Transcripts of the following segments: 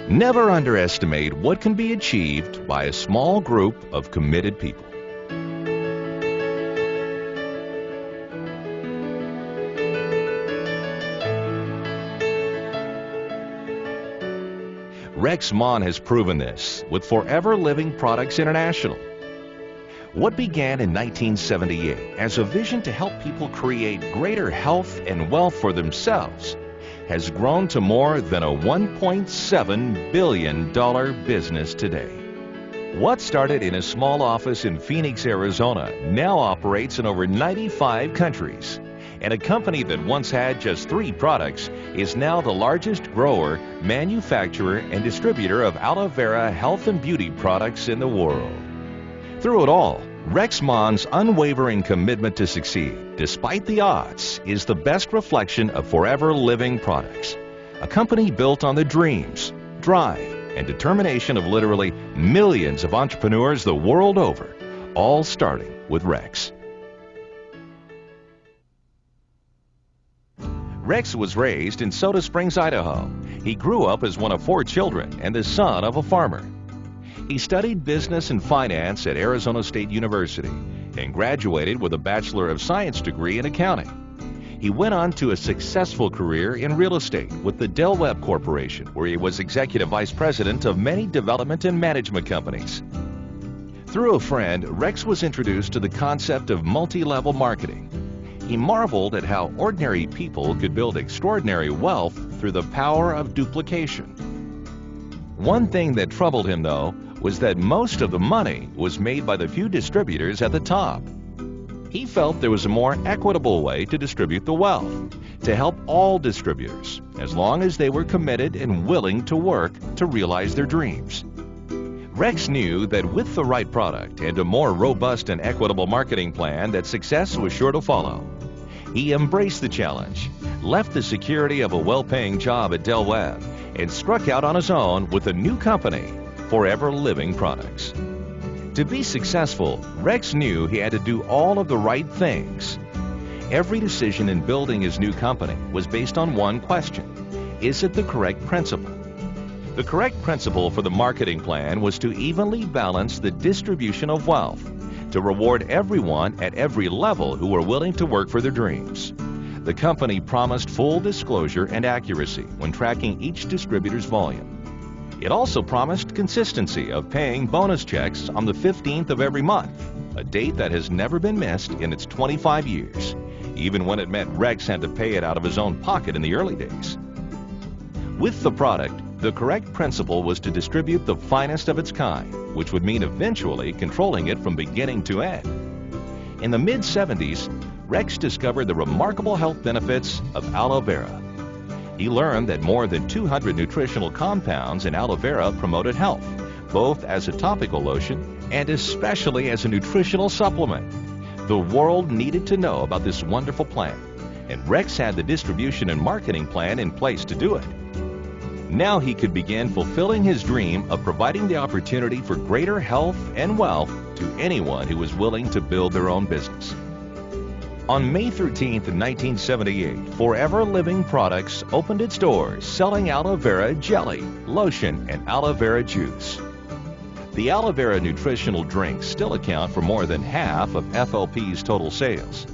Never underestimate what can be achieved by a small group of committed people. Rexmon has proven this with Forever Living Products International. What began in 1978 as a vision to help people create greater health and wealth for themselves has grown to more than a $1.7 billion business today. What started in a small office in Phoenix, Arizona, now operates in over 95 countries. And a company that once had just 3 products is now the largest grower, manufacturer, and distributor of aloe vera health and beauty products in the world. Through it all, Rexmon's unwavering commitment to succeed, despite the odds, is the best reflection of Forever Living Products, a company built on the dreams, drive, and determination of literally millions of entrepreneurs the world over, all starting with Rex. Rex was raised in Soda Springs, Idaho. He grew up as one of 4 children and the son of a farmer. He studied business and finance at Arizona State University and graduated with a Bachelor of Science degree in accounting. He went on to a successful career in real estate with the Del Webb Corporation, where he was executive vice president of many development and management companies. Through a friend, Rex was introduced to the concept of multi-level marketing. He marveled at how ordinary people could build extraordinary wealth through the power of duplication. One thing that troubled him, though, was that most of the money was made by the few distributors at the top. He felt there was a more equitable way to distribute the wealth, to help all distributors, as long as they were committed and willing to work to realize their dreams. Rex knew that with the right product and a more robust and equitable marketing plan, that success was sure to follow. He embraced the challenge, left the security of a well-paying job at Del Webb, and struck out on his own with a new company, Forever Living Products. To be successful, Rex knew he had to do all of the right things. Every decision in building his new company was based on one question: is it the correct principle? The correct principle for the marketing plan was to evenly balance the distribution of wealth, to reward everyone at every level who were willing to work for their dreams. The company promised full disclosure and accuracy when tracking each distributor's volume. It also promised consistency of paying bonus checks on the 15th of every month, a date that has never been missed in its 25 years, even when it meant Rex had to pay it out of his own pocket in the early days. With the product, the correct principle was to distribute the finest of its kind, which would mean eventually controlling it from beginning to end. In the mid-70s, Rex discovered the remarkable health benefits of aloe vera. He learned that more than 200 nutritional compounds in aloe vera promoted health, both as a topical lotion and especially as a nutritional supplement. The world needed to know about this wonderful plant, and Rex had the distribution and marketing plan in place to do it. Now he could begin fulfilling his dream of providing the opportunity for greater health and wealth to anyone who was willing to build their own business. On May 13th, 1978, Forever Living Products opened its doors selling aloe vera jelly, lotion, and aloe vera juice. The aloe vera nutritional drinks still account for more than half of FLP's total sales.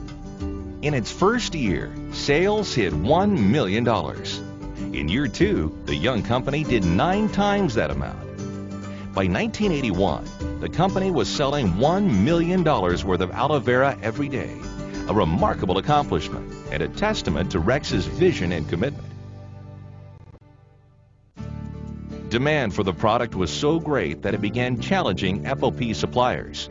In its first year, sales hit $1 million. In year 2, the young company did 9 times that amount. By 1981, the company was selling $1 million worth of aloe vera every day, a remarkable accomplishment and a testament to Rex's vision and commitment. Demand for the product was so great that it began challenging FOP suppliers.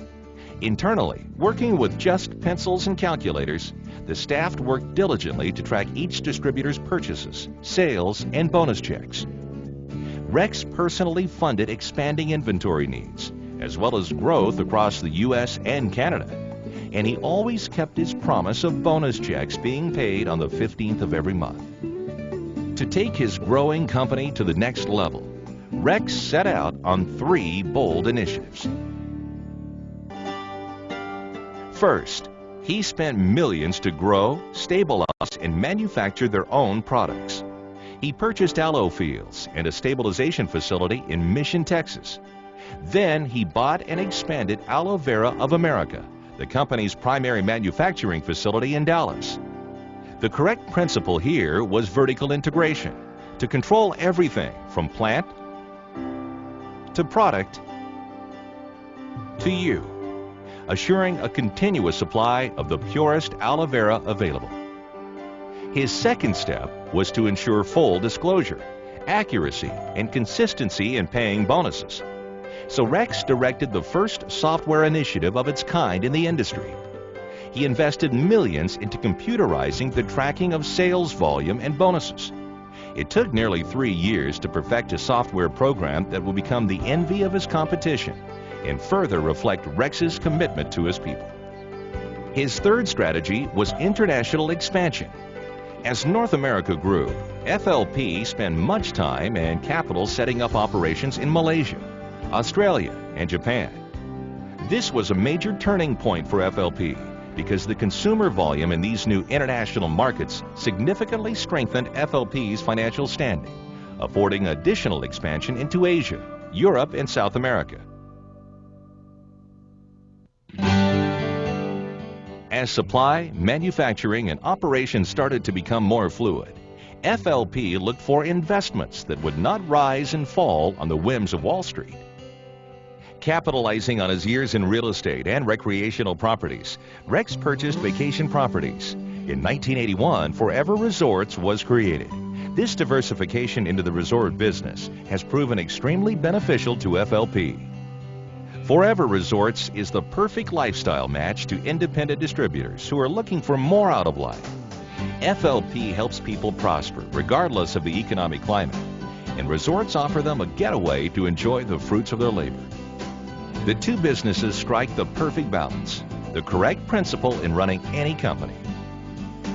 Internally, working with just pencils and calculators, the staff worked diligently to track each distributor's purchases, sales, and bonus checks. Rex personally funded expanding inventory needs, as well as growth across the U.S. and Canada, and he always kept his promise of bonus checks being paid on the 15th of every month. To take his growing company to the next level, Rex set out on 3 bold initiatives. First, he spent millions to grow, stabilize, and manufacture their own products. He purchased aloe fields and a stabilization facility in Mission, Texas. Then he bought and expanded Aloe Vera of America, the company's primary manufacturing facility in Dallas. The correct principle here was vertical integration, to control everything from plant to product to you, assuring a continuous supply of the purest aloe vera available. His second step was to ensure full disclosure, accuracy, and consistency in paying bonuses. So Rex directed the first software initiative of its kind in the industry. He invested millions into computerizing the tracking of sales volume and bonuses. It took nearly 3 years to perfect a software program that will become the envy of his competition and further reflect Rex's commitment to his people. His third strategy was international expansion. As North America grew, FLP spent much time and capital setting up operations in Malaysia, Australia, and Japan. This was a major turning point for FLP because the consumer volume in these new international markets significantly strengthened FLP's financial standing, affording additional expansion into Asia, Europe, and South America. As supply, manufacturing, and operations started to become more fluid, FLP looked for investments that would not rise and fall on the whims of Wall Street. Capitalizing on his years in real estate and recreational properties, Rex purchased vacation properties. In 1981, Forever Resorts was created. This diversification into the resort business has proven extremely beneficial to FLP. Forever Resorts is the perfect lifestyle match to independent distributors who are looking for more out of life. FLP helps people prosper regardless of the economic climate, and resorts offer them a getaway to enjoy the fruits of their labor. The two businesses strike the perfect balance, the correct principle in running any company.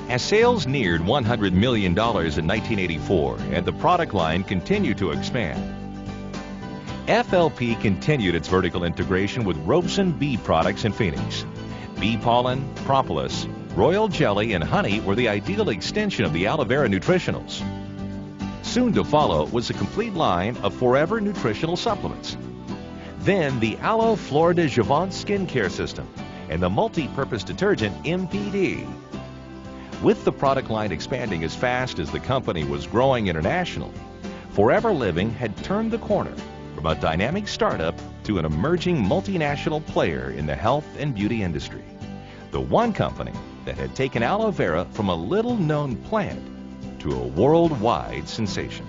As sales neared $100 million in 1984 and the product line continued to expand, FLP continued its vertical integration with Robeson bee products in Phoenix. Bee pollen, propolis, royal jelly, and honey were the ideal extension of the aloe vera nutritionals. Soon to follow was a complete line of Forever nutritional supplements. Then the Aloe Flor de Jouvence skincare system and the multi-purpose detergent MPD. With the product line expanding as fast as the company was growing internationally, Forever Living had turned the corner from a dynamic startup to an emerging multinational player in the health and beauty industry. The one company that had taken aloe vera from a little-known plant to a worldwide sensation.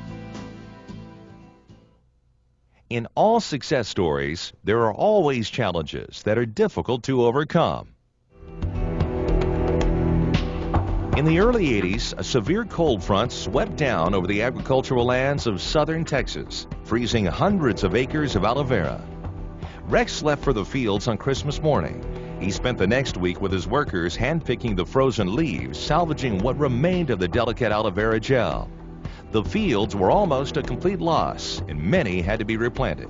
In all success stories, there are always challenges that are difficult to overcome. In the early 80s, a severe cold front swept down over the agricultural lands of southern Texas, freezing hundreds of acres of aloe vera. Rex left for the fields on Christmas morning. He spent the next week with his workers handpicking the frozen leaves, salvaging what remained of the delicate aloe vera gel. The fields were almost a complete loss, and many had to be replanted.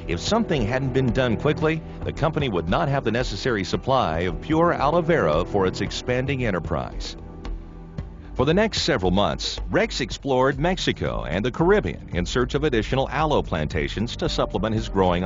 If something hadn't been done quickly, the company would not have the necessary supply of pure aloe vera for its expanding enterprise. For the next several months, Rex explored Mexico and the Caribbean in search of additional aloe plantations to supplement his growing